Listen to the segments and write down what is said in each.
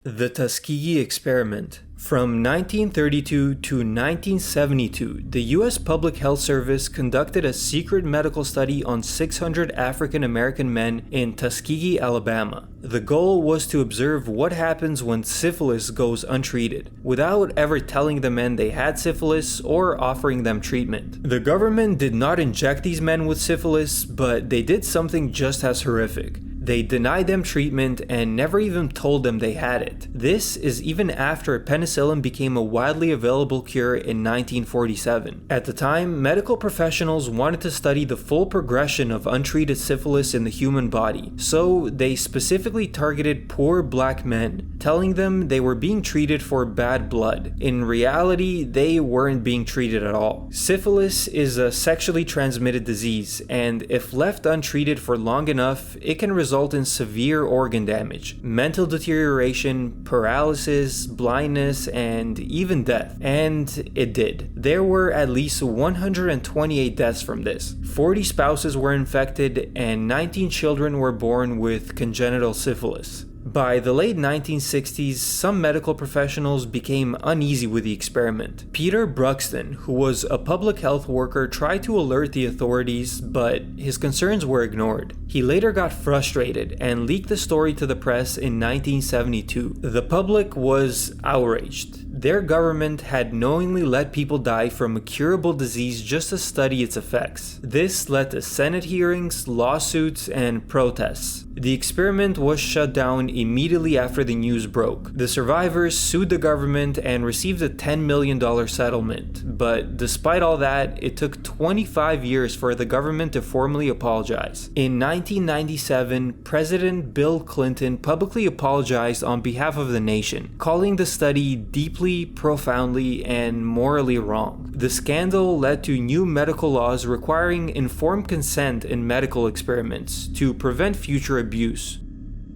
The Tuskegee Experiment. From 1932 to 1972, the U.S. Public Health Service conducted a secret medical study on 600 African American men in Tuskegee, Alabama. The goal was to observe what happens when syphilis goes untreated, without ever telling the men they had syphilis or offering them treatment. The government did not inject these men with syphilis, but they did something just as horrific. They denied them treatment and never even told them they had it. This is even after penicillin became a widely available cure in 1947. At the time, medical professionals wanted to study the full progression of untreated syphilis in the human body, so they specifically targeted poor black men, telling them they were being treated for bad blood. In reality, they weren't being treated at all. Syphilis is a sexually transmitted disease, and if left untreated for long enough, it can result in severe organ damage, mental deterioration, paralysis, blindness, and even death. And it did. There were at least 128 deaths from this. 40 spouses were infected, and 19 children were born with congenital syphilis. By the late 1960s, some medical professionals became uneasy with the experiment. Peter Bruxton, who was a public health worker, tried to alert the authorities, but his concerns were ignored. He later got frustrated and leaked the story to the press in 1972. The public was outraged. Their government had knowingly let people die from a curable disease just to study its effects. This led to Senate hearings, lawsuits, and protests. The experiment was shut down immediately after the news broke. The survivors sued the government and received a $10 million settlement. But despite all that, it took 25 years for the government to formally apologize. In 1997, President Bill Clinton publicly apologized on behalf of the nation, calling the study deeply, profoundly, and morally wrong. The scandal led to new medical laws requiring informed consent in medical experiments to prevent future abuse.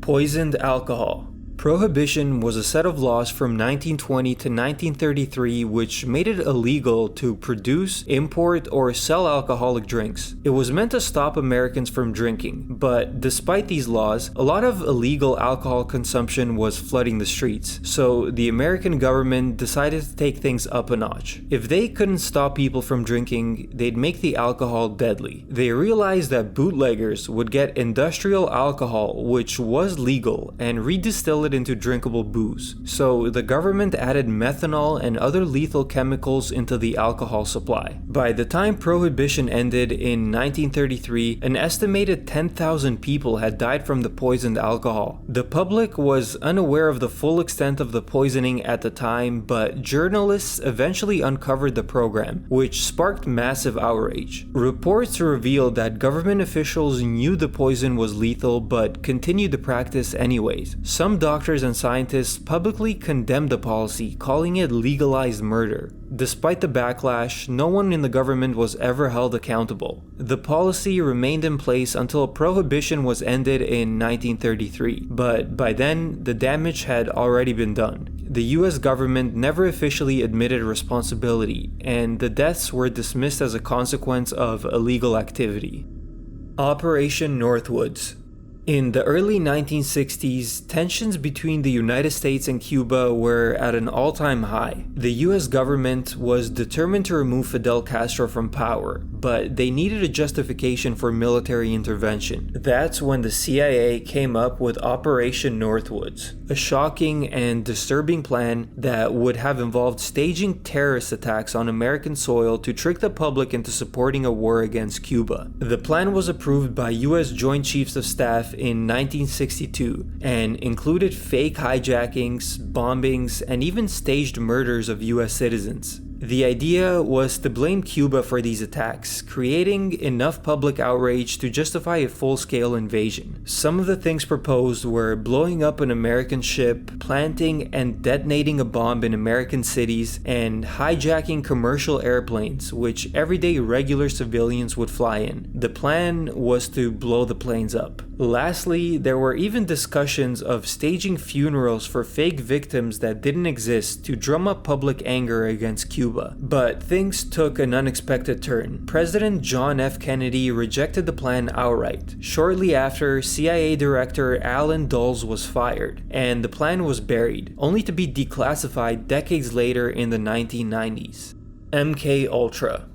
Poisoned alcohol. Prohibition was a set of laws from 1920 to 1933 which made it illegal to produce, import, or sell alcoholic drinks. It was meant to stop Americans from drinking, but despite these laws, a lot of illegal alcohol consumption was flooding the streets, so the American government decided to take things up a notch. If they couldn't stop people from drinking, they'd make the alcohol deadly. They realized that bootleggers would get industrial alcohol, which was legal, and redistill it into drinkable booze. So the government added methanol and other lethal chemicals into the alcohol supply. By the time Prohibition ended in 1933, an estimated 10,000 people had died from the poisoned alcohol. The public was unaware of the full extent of the poisoning at the time, but journalists eventually uncovered the program, which sparked massive outrage. Reports revealed that government officials knew the poison was lethal but continued the practice anyways. Some doctors and scientists publicly condemned the policy, calling it legalized murder. Despite the backlash, no one in the government was ever held accountable. The policy remained in place until Prohibition was ended in 1933, but by then, the damage had already been done. The US government never officially admitted responsibility, and the deaths were dismissed as a consequence of illegal activity. Operation Northwoods. In the early 1960s, tensions between the United States and Cuba were at an all-time high. The US government was determined to remove Fidel Castro from power, but they needed a justification for military intervention. That's when the CIA came up with Operation Northwoods, a shocking and disturbing plan that would have involved staging terrorist attacks on American soil to trick the public into supporting a war against Cuba. The plan was approved by US Joint Chiefs of Staff in 1962 and included fake hijackings, bombings, and even staged murders of US citizens. The idea was to blame Cuba for these attacks, creating enough public outrage to justify a full-scale invasion. Some of the things proposed were blowing up an American ship, planting and detonating a bomb in American cities, and hijacking commercial airplanes, which everyday regular civilians would fly in. The plan was to blow the planes up. Lastly, there were even discussions of staging funerals for fake victims that didn't exist to drum up public anger against Cuba. But things took an unexpected turn. President John F. Kennedy rejected the plan outright. Shortly after, CIA Director Allen Dulles was fired, and the plan was buried, only to be declassified decades later in the 1990s. MK Ultra.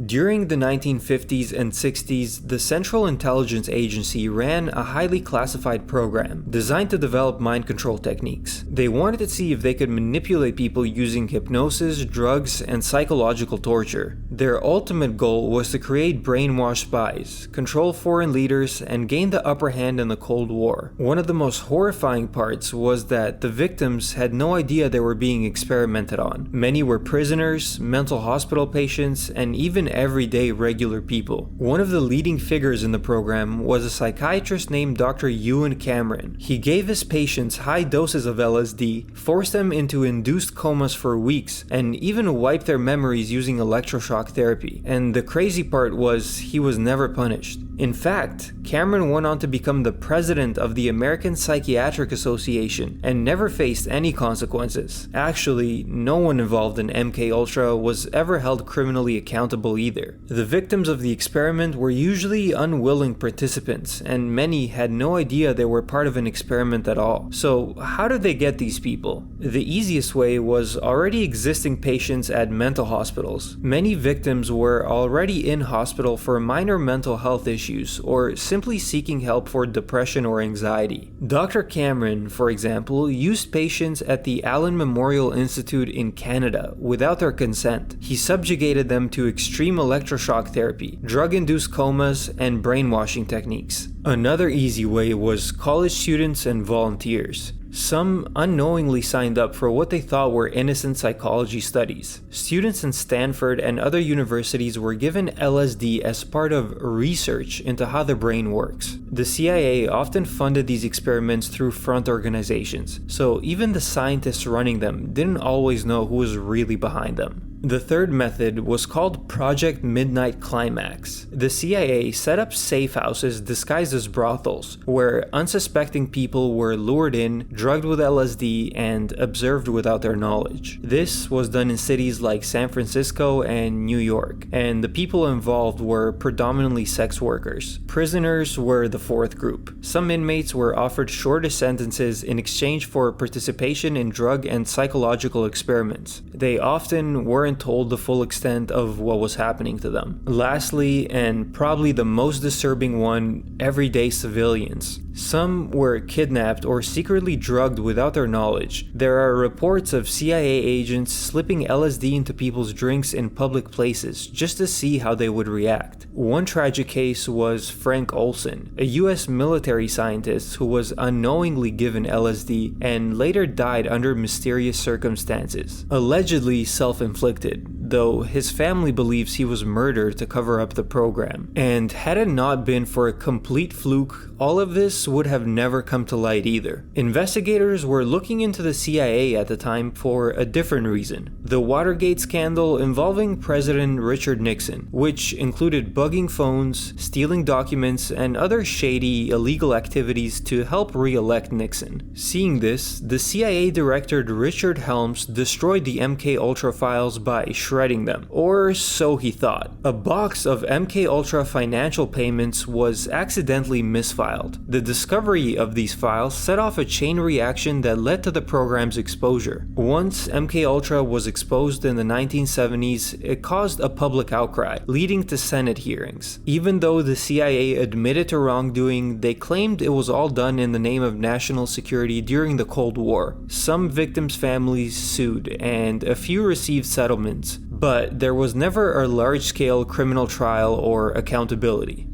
During the 1950s and 60s, the Central Intelligence Agency ran a highly classified program designed to develop mind control techniques. They wanted to see if they could manipulate people using hypnosis, drugs, and psychological torture. Their ultimate goal was to create brainwashed spies, control foreign leaders, and gain the upper hand in the Cold War. One of the most horrifying parts was that the victims had no idea they were being experimented on. Many were prisoners, mental hospital patients, and even everyday regular people. One of the leading figures in the program was a psychiatrist named Dr. Ewan Cameron. He gave his patients high doses of LSD, forced them into induced comas for weeks, and even wiped their memories using electroshock therapy. And the crazy part was, he was never punished. In fact, Cameron went on to become the president of the American Psychiatric Association and never faced any consequences. Actually, no one involved in MK Ultra was ever held criminally accountable either. The victims of the experiment were usually unwilling participants, and many had no idea they were part of an experiment at all. So how did they get these people? The easiest way was already existing patients at mental hospitals. Many victims were already in hospital for minor mental health issues or simply seeking help for depression or anxiety. Dr. Cameron, for example, used patients at the Allen Memorial Institute in Canada without their consent. He subjugated them to extreme electroshock therapy, drug-induced comas, and brainwashing techniques. Another easy way was college students and volunteers. Some unknowingly signed up for what they thought were innocent psychology studies. Students in Stanford and other universities were given LSD as part of research into how the brain works. The CIA often funded these experiments through front organizations, so even the scientists running them didn't always know who was really behind them. The third method was called Project Midnight Climax. The CIA set up safe houses disguised as brothels, where unsuspecting people were lured in, drugged with LSD, and observed without their knowledge. This was done in cities like San Francisco and New York, and the people involved were predominantly sex workers. Prisoners were the fourth group. Some inmates were offered shorter sentences in exchange for participation in drug and psychological experiments. They often weren't told the full extent of what was happening to them. Lastly, and probably the most disturbing one, everyday civilians. Some were kidnapped or secretly drugged without their knowledge. There are reports of CIA agents slipping LSD into people's drinks in public places just to see how they would react. One tragic case was Frank Olson, a US military scientist who was unknowingly given LSD and later died under mysterious circumstances, allegedly self-inflicted, though his family believes he was murdered to cover up the program. And had it not been for a complete fluke, all of this would have never come to light either. Investigators were looking into the CIA at the time for a different reason. The Watergate scandal involving President Richard Nixon, which included bugging phones, stealing documents, and other shady, illegal activities to help re-elect Nixon. Seeing this, the CIA director Richard Helms destroyed the MK Ultra files by shredding them, or so he thought. A box of MK Ultra financial payments was accidentally misfiled. The discovery of these files set off a chain reaction that led to the program's exposure. Once MK Ultra was exposed in the 1970s, it caused a public outcry, leading to Senate hearings. Even though the CIA admitted to wrongdoing, they claimed it was all done in the name of national security during the Cold War. Some victims' families sued, and a few received settlements, but there was never a large-scale criminal trial or accountability.